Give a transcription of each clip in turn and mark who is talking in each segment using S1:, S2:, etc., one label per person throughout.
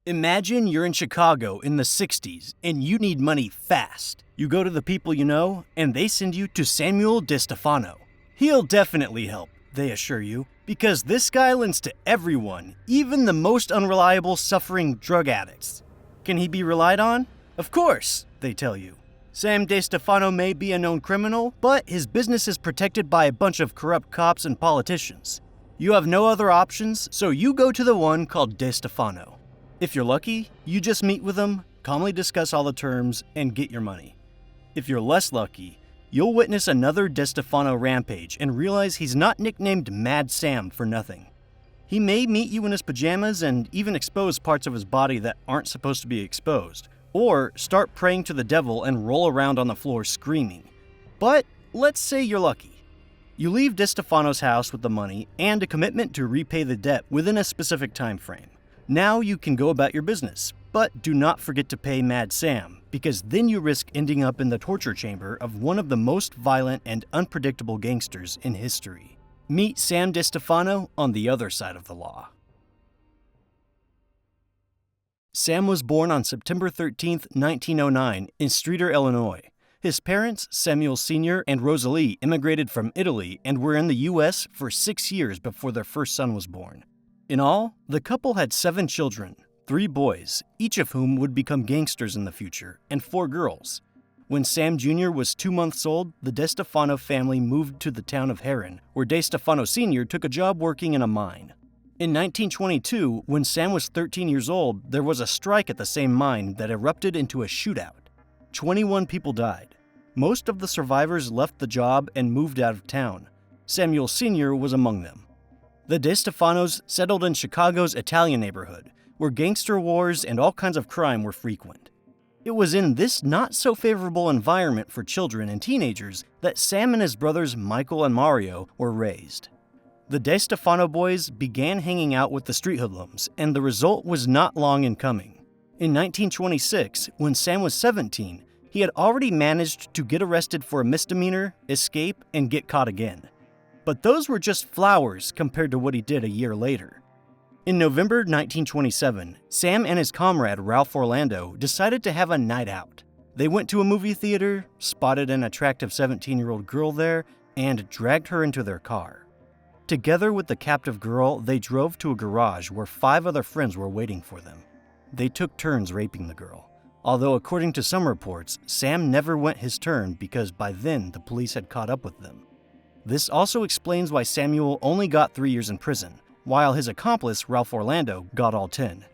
S1: Imagine you're in Chicago in the 60s and you need money fast. You go to the people you know and they send you to Samuel DeStefano. He'll definitely help, they assure you, because this guy lends to everyone, even the most unreliable suffering drug addicts. Can he be relied on? Of course, they tell you. Sam DeStefano may be a known criminal, but his business is protected by a bunch of corrupt cops and politicians. You have no other options, so you go to the one called DeStefano. If you're lucky, you just meet with him, calmly discuss all the terms, and get your money. If you're less lucky, you'll witness another DeStefano rampage and realize he's not nicknamed Mad Sam for nothing. He may meet you in his pajamas and even expose parts of his body that aren't supposed to be exposed, or start praying to the devil and roll around on the floor screaming. But let's say you're lucky. You leave DeStefano's house with the money and a commitment to repay the debt within a specific time frame. Now you can go about your business, but do not forget to pay Mad Sam, because then you risk ending up in the torture chamber of one of the most violent and unpredictable gangsters in history. Meet Sam DeStefano on the other side of the law. Sam was born on September 13, 1909, in Streator, Illinois. His parents, Samuel Sr. and Rosalie, immigrated from Italy and were in the U.S. for 6 years before their first son was born. In all, the couple had 7 children, 3 boys, each of whom would become gangsters in the future, and 4 girls. When Sam Jr. was 2 months old, the DeStefano family moved to the town of Heron, where DeStefano Sr. took a job working in a mine. In 1922, when Sam was 13 years old, there was a strike at the same mine that erupted into a shootout. 21 people died. Most of the survivors left the job and moved out of town. Samuel Sr. was among them. The DeStefanos settled in Chicago's Italian neighborhood, where gangster wars and all kinds of crime were frequent. It was in this not-so-favorable environment for children and teenagers that Sam and his brothers Michael and Mario were raised. The DeStefano boys began hanging out with the street hoodlums, and the result was not long in coming. In 1926, when Sam was 17, he had already managed to get arrested for a misdemeanor, escape, and get caught again. But those were just flowers compared to what he did a year later. In November 1927, Sam and his comrade Ralph Orlando decided to have a night out. They went to a movie theater, spotted an attractive 17-year-old girl there, and dragged her into their car. Together with the captive girl, they drove to a garage where 5 other friends were waiting for them. They took turns raping the girl, although according to some reports, Sam never went his turn because by then the police had caught up with them. This also explains why Samuel only got 3 years in prison, while his accomplice, Ralph Orlando, got all 10.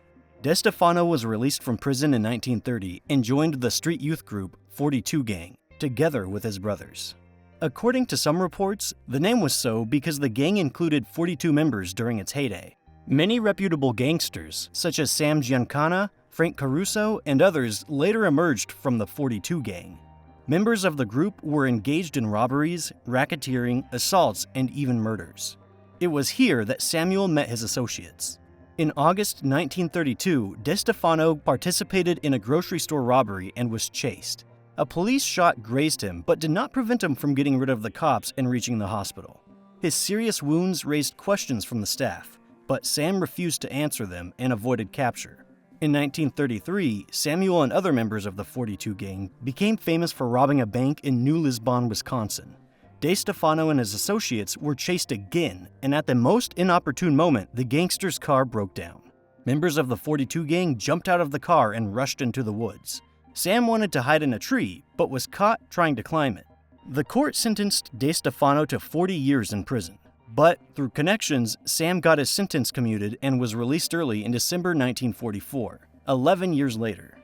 S1: DeStefano was released from prison in 1930 and joined the street youth group 42 Gang, together with his brothers. According to some reports, the name was so because the gang included 42 members during its heyday. Many reputable gangsters, such as Sam Giancana, Frank Caruso, and others later emerged from the 42 Gang. Members of the group were engaged in robberies, racketeering, assaults, and even murders. It was here that Samuel met his associates. In August 1932, DeStefano participated in a grocery store robbery and was chased. A police shot grazed him, but did not prevent him from getting rid of the cops and reaching the hospital. His serious wounds raised questions from the staff, but Sam refused to answer them and avoided capture. In 1933, Samuel and other members of the 42 Gang became famous for robbing a bank in New Lisbon, Wisconsin. DeStefano and his associates were chased again, and at the most inopportune moment, the gangster's car broke down. Members of the 42 Gang jumped out of the car and rushed into the woods. Sam wanted to hide in a tree, but was caught trying to climb it. The court sentenced DeStefano to 40 years in prison. But through connections, Sam got his sentence commuted and was released early in December 1944, 11 years later.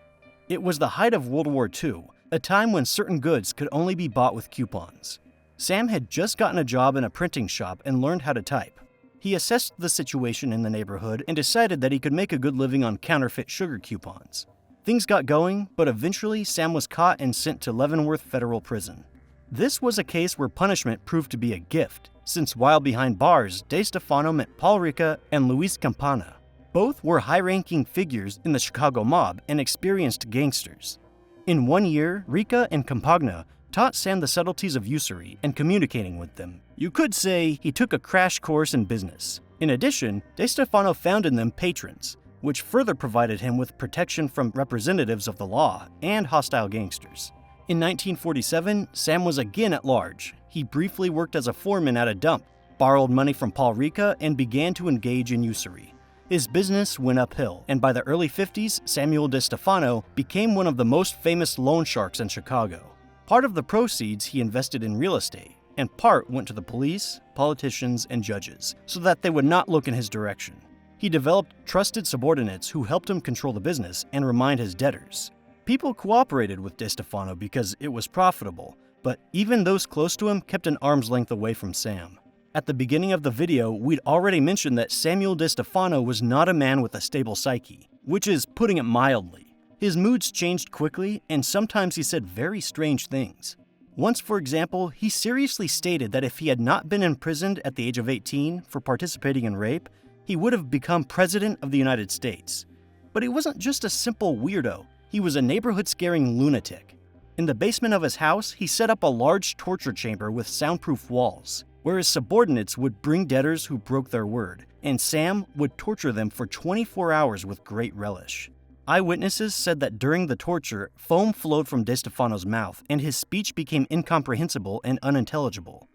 S1: It was the height of World War II, a time when certain goods could only be bought with coupons. Sam had just gotten a job in a printing shop and learned how to type. He assessed the situation in the neighborhood and decided that he could make a good living on counterfeit sugar coupons. Things got going, but eventually Sam was caught and sent to Leavenworth Federal Prison. This was a case where punishment proved to be a gift, since while behind bars, DeStefano met Paul Ricca and Luis Campana. Both were high-ranking figures in the Chicago mob and experienced gangsters. In 1 year, Ricca and Campagna taught Sam the subtleties of usury and communicating with them. You could say he took a crash course in business. In addition, DeStefano found in them patrons. which further provided him with protection from representatives of the law and hostile gangsters. In 1947, Sam was again at large. He briefly worked as a foreman at a dump, borrowed money from Paul Ricca, and began to engage in usury. His business went uphill, and by the early 50s, Samuel DeStefano became one of the most famous loan sharks in Chicago. Part of the proceeds he invested in real estate, and part went to the police, politicians, and judges, so that they would not look in his direction. He developed trusted subordinates who helped him control the business and remind his debtors. People cooperated with DeStefano because it was profitable, but even those close to him kept an arm's length away from Sam. At the beginning of the video, we'd already mentioned that Samuel DeStefano was not a man with a stable psyche, which is putting it mildly. His moods changed quickly, and sometimes he said very strange things. Once, for example, he seriously stated that if he had not been imprisoned at the age of 18 for participating in rape, he would have become president of the United States. But he wasn't just a simple weirdo, he was a neighborhood-scaring lunatic. In the basement of his house, he set up a large torture chamber with soundproof walls, where his subordinates would bring debtors who broke their word, and Sam would torture them for 24 hours with great relish. Eyewitnesses said that during the torture, foam flowed from DeStefano's mouth, and his speech became incomprehensible and unintelligible.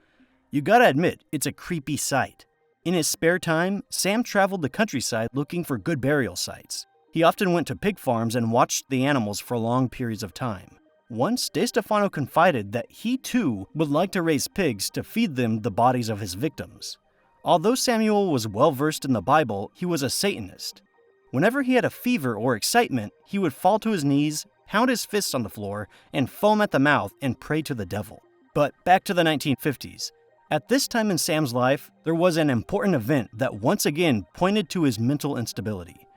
S1: You gotta admit, it's a creepy sight. In his spare time, Sam traveled the countryside looking for good burial sites. He often went to pig farms and watched the animals for long periods of time. Once, DeStefano confided that he too would like to raise pigs to feed them the bodies of his victims. Although Samuel was well versed in the Bible, he was a Satanist. Whenever he had a fever or excitement, he would fall to his knees, pound his fists on the floor, and foam at the mouth and pray to the devil. But back to the 1950s. At this time in Sam's life, there was an important event that once again pointed to his mental instability.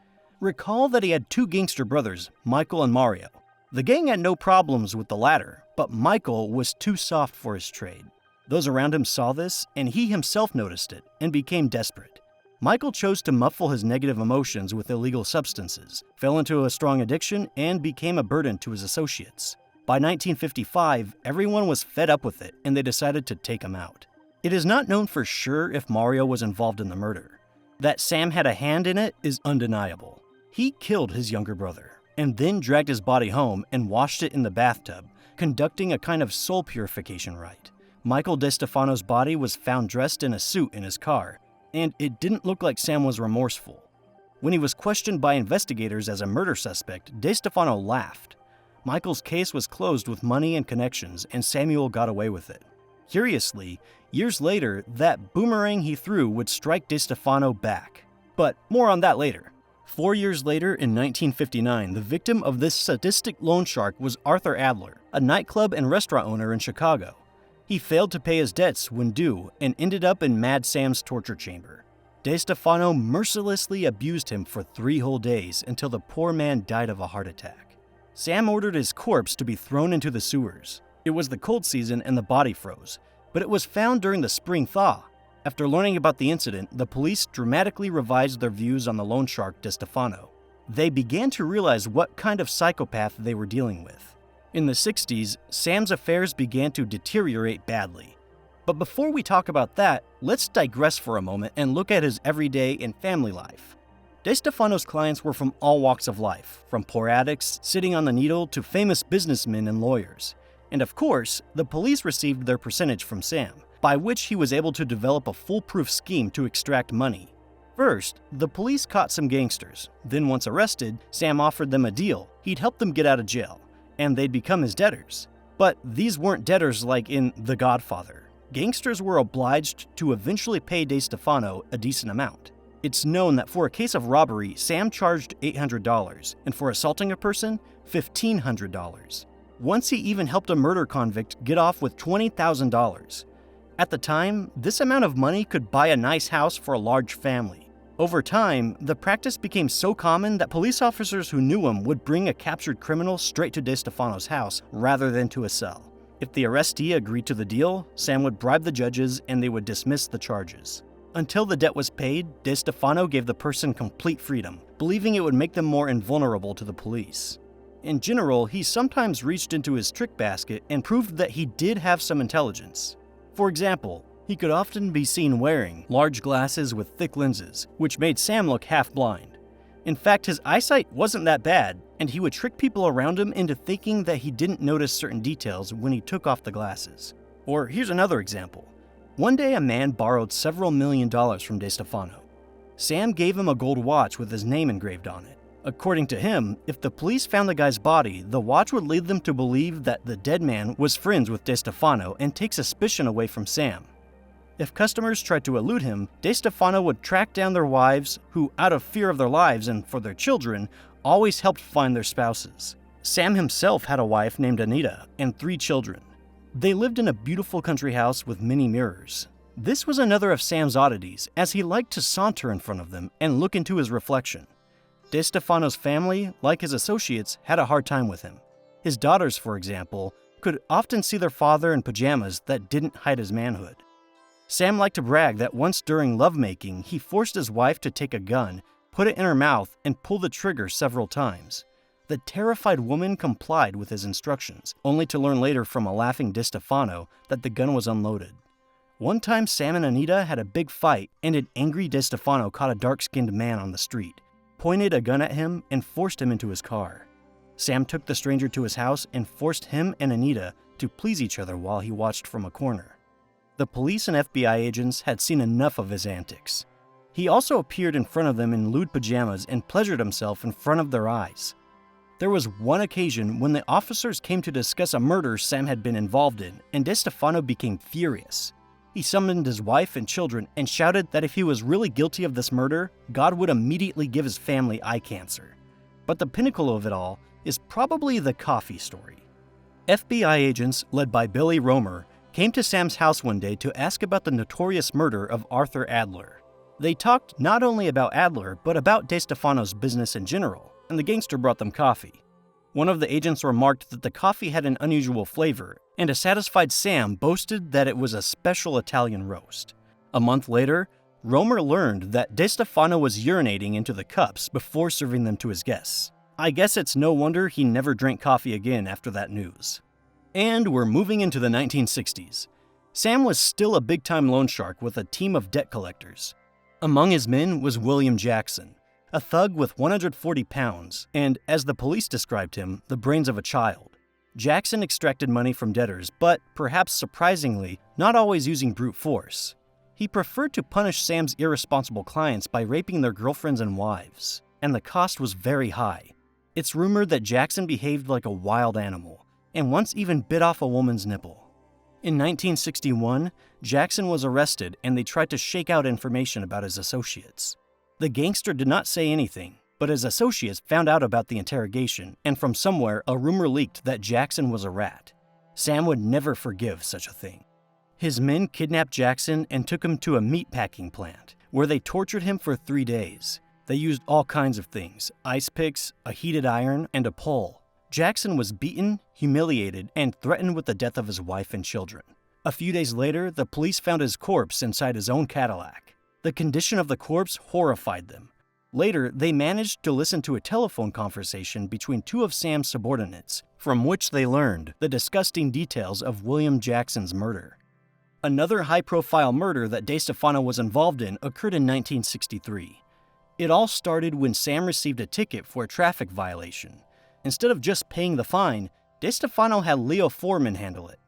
S1: Recall that he had two gangster brothers, Michael and Mario. The gang had no problems with the latter, but Michael was too soft for his trade. Those around him saw this, and he himself noticed it, and became desperate. Michael chose to muffle his negative emotions with illegal substances, fell into a strong addiction, and became a burden to his associates. By 1955, everyone was fed up with it, and they decided to take him out. It is not known for sure if Mario was involved in the murder. That Sam had a hand in it is undeniable. He killed his younger brother, and then dragged his body home and washed it in the bathtub, conducting a kind of soul purification rite. Michael DeStefano's body was found dressed in a suit in his car, and it didn't look like Sam was remorseful. When he was questioned by investigators as a murder suspect, DeStefano laughed. Michael's case was closed with money and connections, and Samuel got away with it. Curiously, years later, that boomerang he threw would strike DeStefano back. But more on that later. 4 years later, in 1959, the victim of this sadistic loan shark was Arthur Adler, a nightclub and restaurant owner in Chicago. He failed to pay his debts when due and ended up in Mad Sam's torture chamber. DeStefano mercilessly abused him for 3 whole days until the poor man died of a heart attack. Sam ordered his corpse to be thrown into the sewers. It was the cold season and the body froze, but it was found during the spring thaw. After learning about the incident, the police dramatically revised their views on the loan shark DeStefano. They began to realize what kind of psychopath they were dealing with. In the 60s, Sam's affairs began to deteriorate badly. But before we talk about that, let's digress for a moment and look at his everyday and family life. DeStefano's clients were from all walks of life, from poor addicts sitting on the needle to famous businessmen and lawyers. And of course, the police received their percentage from Sam, by which he was able to develop a foolproof scheme to extract money. First, the police caught some gangsters. Then once arrested, Sam offered them a deal. He'd help them get out of jail, and they'd become his debtors. But these weren't debtors like in The Godfather. Gangsters were obliged to eventually pay DeStefano a decent amount. It's known that for a case of robbery, Sam charged $800, and for assaulting a person, $1,500. Once he even helped a murder convict get off with $20,000. At the time, this amount of money could buy a nice house for a large family. Over time, the practice became so common that police officers who knew him would bring a captured criminal straight to DeStefano's house rather than to a cell. If the arrestee agreed to the deal, Sam would bribe the judges and they would dismiss the charges. Until the debt was paid, DeStefano gave the person complete freedom, believing it would make them more invulnerable to the police. In general, he sometimes reached into his trick basket and proved that he did have some intelligence. For example, he could often be seen wearing large glasses with thick lenses, which made Sam look half blind. In fact, his eyesight wasn't that bad, and he would trick people around him into thinking that he didn't notice certain details when he took off the glasses. Or here's another example. One day a man borrowed several $1,000,000 from DeStefano. Sam gave him a gold watch with his name engraved on it. According to him, if the police found the guy's body, the watch would lead them to believe that the dead man was friends with DeStefano and take suspicion away from Sam. If customers tried to elude him, DeStefano would track down their wives, who, out of fear of their lives and for their children, always helped find their spouses. Sam himself had a wife named Anita and 3 children. They lived in a beautiful country house with many mirrors. This was another of Sam's oddities, as he liked to saunter in front of them and look into his reflection. DeStefano's family, like his associates, had a hard time with him. His daughters, for example, could often see their father in pajamas that didn't hide his manhood. Sam liked to brag that once during lovemaking, he forced his wife to take a gun, put it in her mouth, and pull the trigger several times. The terrified woman complied with his instructions, only to learn later from a laughing DeStefano that the gun was unloaded. One time, Sam and Anita had a big fight, and an angry DeStefano caught a dark-skinned man on the street, pointed a gun at him, and forced him into his car. Sam took the stranger to his house and forced him and Anita to please each other while he watched from a corner. The police and FBI agents had seen enough of his antics. He also appeared in front of them in lewd pajamas and pleasured himself in front of their eyes. There was one occasion when the officers came to discuss a murder Sam had been involved in, and DeStefano became furious. He summoned his wife and children and shouted that if he was really guilty of this murder, God would immediately give his family eye cancer. But the pinnacle of it all is probably the coffee story. FBI agents, led by Billy Romer, came to Sam's house one day to ask about the notorious murder of Arthur Adler. They talked not only about Adler, but about DeStefano's business in general, and the gangster brought them coffee. One of the agents remarked that the coffee had an unusual flavor, and a satisfied Sam boasted that it was a special Italian roast. A month later, Romer learned that DeStefano was urinating into the cups before serving them to his guests. I guess it's no wonder he never drank coffee again after that news. And we're moving into the 1960s. Sam was still a big-time loan shark with a team of debt collectors. Among his men was William Jackson, a thug with 140 pounds, and, as the police described him, the brains of a child. Jackson extracted money from debtors, but, perhaps surprisingly, not always using brute force. He preferred to punish Sam's irresponsible clients by raping their girlfriends and wives, and the cost was very high. It's rumored that Jackson behaved like a wild animal, and once even bit off a woman's nipple. In 1961, Jackson was arrested and they tried to shake out information about his associates. The gangster did not say anything, but his associates found out about the interrogation, and from somewhere a rumor leaked that Jackson was a rat. Sam would never forgive such a thing. His men kidnapped Jackson and took him to a meatpacking plant, where they tortured him for 3 days. They used all kinds of things: ice picks, a heated iron, and a pole. Jackson was beaten, humiliated, and threatened with the death of his wife and children. A few days later, the police found his corpse inside his own Cadillac. The condition of the corpse horrified them. Later, they managed to listen to a telephone conversation between 2 of Sam's subordinates, from which they learned the disgusting details of William Jackson's murder. Another high-profile murder that DeStefano was involved in occurred in 1963. It all started when Sam received a ticket for a traffic violation. Instead of just paying the fine, DeStefano had Leo Foreman handle it.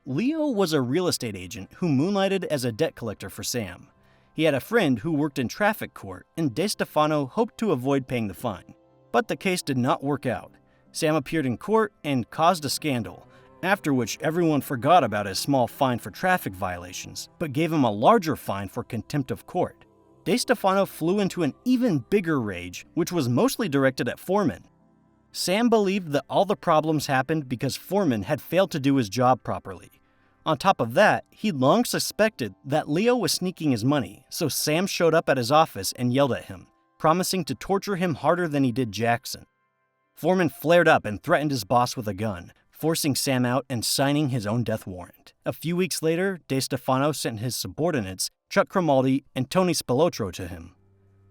S1: Leo was a real estate agent who moonlighted as a debt collector for Sam. He had a friend who worked in traffic court, and DeStefano hoped to avoid paying the fine. But the case did not work out. Sam appeared in court and caused a scandal, after which everyone forgot about his small fine for traffic violations, but gave him a larger fine for contempt of court. DeStefano flew into an even bigger rage, which was mostly directed at Foreman. Sam believed that all the problems happened because Foreman had failed to do his job properly. On top of that, he'd long suspected that Leo was sneaking his money, so Sam showed up at his office and yelled at him, promising to torture him harder than he did Jackson. Foreman flared up and threatened his boss with a gun, forcing Sam out and signing his own death warrant. A few weeks later, DeStefano sent his subordinates, Chuck Grimaldi and Tony Spilotro, to him.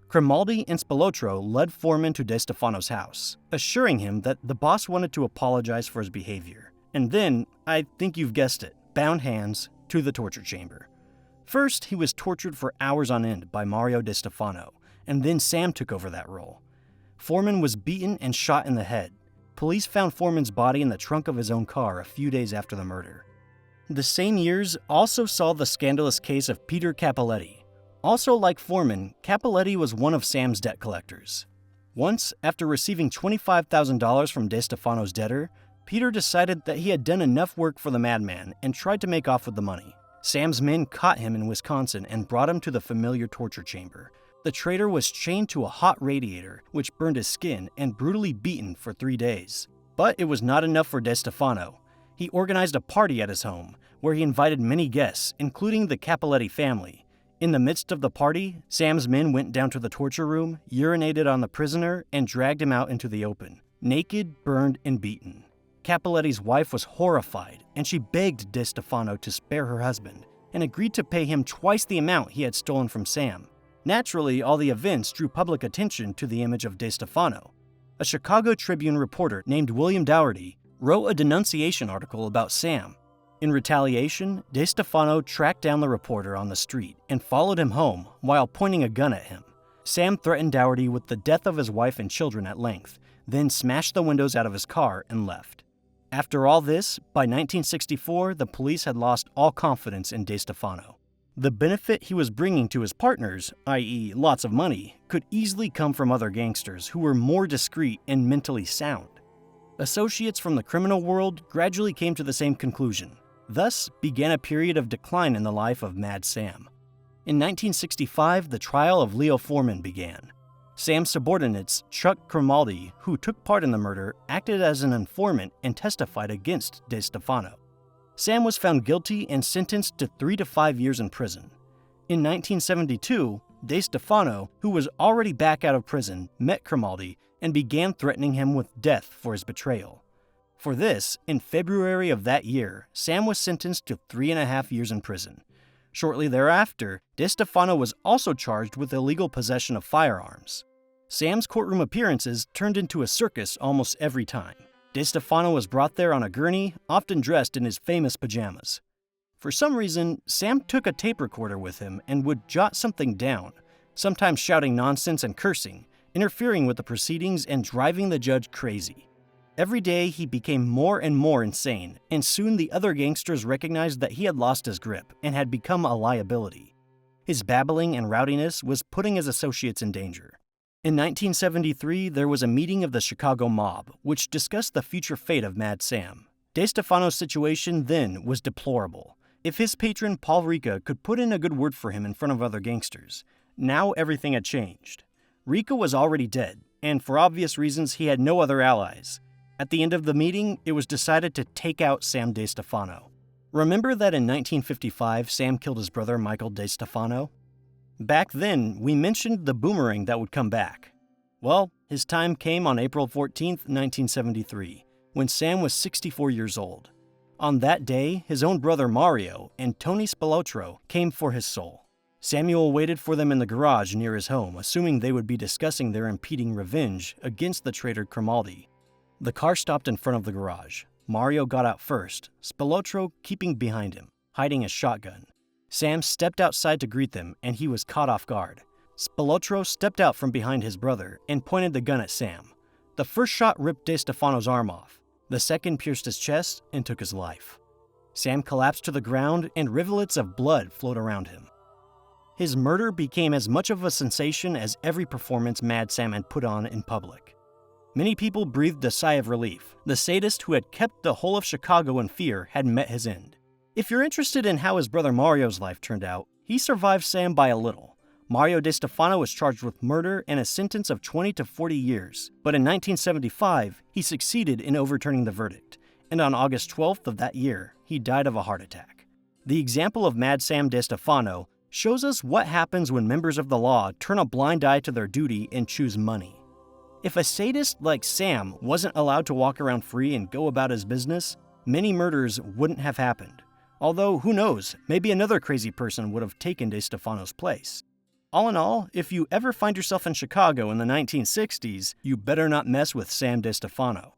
S1: Grimaldi and Spilotro led Foreman to DeStefano's house, assuring him that the boss wanted to apologize for his behavior. And then, I think you've guessed it, bound hands to the torture chamber. First, he was tortured for hours on end by Mario DeStefano, and then Sam took over that role. Foreman was beaten and shot in the head. Police found Foreman's body in the trunk of his own car a few days after the murder. The same years also saw the scandalous case of Peter Cappelletti. Also like Foreman, Cappelletti was one of Sam's debt collectors. Once, after receiving $25,000 from DeStefano's debtor, Peter decided that he had done enough work for the madman and tried to make off with the money. Sam's men caught him in Wisconsin and brought him to the familiar torture chamber. The traitor was chained to a hot radiator, which burned his skin, and brutally beaten for 3 days. But it was not enough for DeStefano. He organized a party at his home, where he invited many guests, including the Cappelletti family. In the midst of the party, Sam's men went down to the torture room, urinated on the prisoner, and dragged him out into the open, naked, burned, and beaten. Cappelletti's wife was horrified, and she begged DeStefano to spare her husband, and agreed to pay him twice the amount he had stolen from Sam. Naturally, all the events drew public attention to the image of DeStefano. A Chicago Tribune reporter named William Dougherty wrote a denunciation article about Sam. In retaliation, DeStefano tracked down the reporter on the street and followed him home while pointing a gun at him. Sam threatened Dougherty with the death of his wife and children at length, then smashed the windows out of his car and left. After all this, by 1964, the police had lost all confidence in DeStefano. The benefit he was bringing to his partners, i.e. lots of money, could easily come from other gangsters who were more discreet and mentally sound. Associates from the criminal world gradually came to the same conclusion. Thus began a period of decline in the life of Mad Sam. In 1965, the trial of Leo Foreman began. Sam's subordinates, Chuck Cromaldi, who took part in the murder, acted as an informant and testified against DeStefano. Sam was found guilty and sentenced to 3 to 5 years in prison. In 1972, DeStefano, who was already back out of prison, met Cromaldi and began threatening him with death for his betrayal. For this, in February of that year, Sam was sentenced to 3.5 years in prison. Shortly thereafter, DeStefano was also charged with illegal possession of firearms. Sam's courtroom appearances turned into a circus almost every time. DeStefano was brought there on a gurney, often dressed in his famous pajamas. For some reason, Sam took a tape recorder with him and would jot something down, sometimes shouting nonsense and cursing, interfering with the proceedings and driving the judge crazy. Every day, he became more and more insane, and soon the other gangsters recognized that he had lost his grip and had become a liability. His babbling and rowdiness was putting his associates in danger. In 1973, there was a meeting of the Chicago mob, which discussed the future fate of Mad Sam. DeStefano's situation then was deplorable. If his patron Paul Ricca could put in a good word for him in front of other gangsters, now everything had changed. Ricca was already dead, and for obvious reasons he had no other allies. At the end of the meeting, it was decided to take out Sam DeStefano. Remember that in 1955, Sam killed his brother Michael DeStefano? Back then, we mentioned the boomerang that would come back. Well, his time came on April 14, 1973, when Sam was 64 years old. On that day, his own brother Mario and Tony Spilotro came for his soul. Samuel waited for them in the garage near his home, assuming they would be discussing their impending revenge against the traitor Cromaldi. The car stopped in front of the garage. Mario got out first, Spilotro keeping behind him, hiding a shotgun. Sam stepped outside to greet them, and he was caught off guard. Spilotro stepped out from behind his brother and pointed the gun at Sam. The first shot ripped DeStefano's arm off. The second pierced his chest and took his life. Sam collapsed to the ground, and rivulets of blood flowed around him. His murder became as much of a sensation as every performance Mad Sam had put on in public. Many people breathed a sigh of relief. The sadist who had kept the whole of Chicago in fear had met his end. If you're interested in how his brother Mario's life turned out, he survived Sam by a little. Mario DeStefano was charged with murder and a sentence of 20 to 40 years, but in 1975, he succeeded in overturning the verdict, and on August 12th of that year, he died of a heart attack. The example of Mad Sam DeStefano shows us what happens when members of the law turn a blind eye to their duty and choose money. If a sadist like Sam wasn't allowed to walk around free and go about his business, many murders wouldn't have happened. Although, who knows, maybe another crazy person would have taken DeStefano's place. All in all, if you ever find yourself in Chicago in the 1960s, you better not mess with Sam DeStefano.